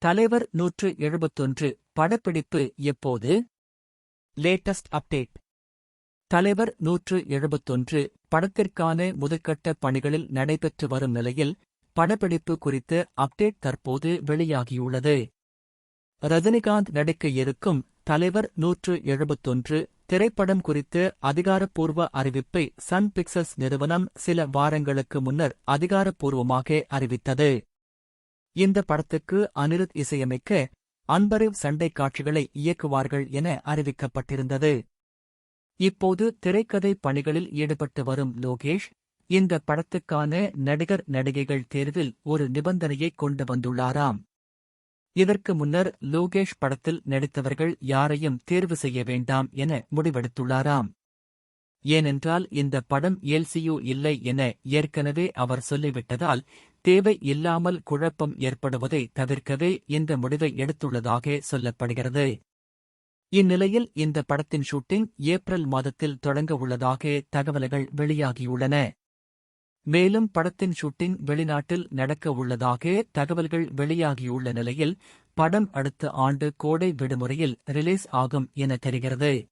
தலைவர் 171 படப்பிடிப்பு எப்போது? Latest update. தலைவர் 171 படத்திற்கான முதற்கட்ட பணிகளில் நடைபெற்று வரும் நிலையில் படப்பிடிப்பு குறித்த அப்டேட் தற்போது வெளியாகியுள்ளது. ரஜினிகாந்த் நடிக்க இருக்கும் தலைவர் 171 திரைப்படம் குறித்த அதிகாரப்பூர்வ அறிவிப்பை சன் பிக்சர்ஸ் நிறுவனம் சில வாரங்களுக்கு முன்னர் அதிகாரப்பூர்வமாக அறிவித்தது. இந்த படத்துக்கு அனிருத் இசையமைக்க அன்பரிவ் சண்டை காட்சிகளை இயக்குவார்கள் என அறிவிக்கப்பட்டிருந்தது. இப்போது திரைக்கதை பணிகளில் ஈடுபட்டு வரும் லோகேஷ் இந்த படத்துக்கான நடிகர் நடிகைகள் தேர்வில் ஒரு நிபந்தனையை கொண்டு வந்துள்ளாராம். இதற்கு முன்னர் லோகேஷ் படத்தில் நடித்தவர்கள் யாரையும் தேர்வு செய்ய வேண்டாம் என முடிவெடுத்துள்ளாராம். ஏனென்றால் இந்த படம் எல்சியு இல்லை என ஏற்கனவே அவர் சொல்லிவிட்டதால் தேவை இல்லாமல் குழப்பம் ஏற்படுவதை தவிர்க்கவே இந்த முடிவை எடுத்துள்ளதாக சொல்லப்படுகிறது. இந்நிலையில் இந்த படத்தின் ஷூட்டிங் ஏப்ரல் மாதத்தில் தொடங்க உள்ளதாக தகவல்கள் வெளியாகியுள்ளன. மேலும் படத்தின் ஷூட்டிங் வெளிநாட்டில் நடக்க உள்ளதாக தகவல்கள் வெளியாகியுள்ள நிலையில் படம் அடுத்த ஆண்டு கோடை விடுமுறையில் ரிலீஸ் ஆகும் என தெரிகிறது.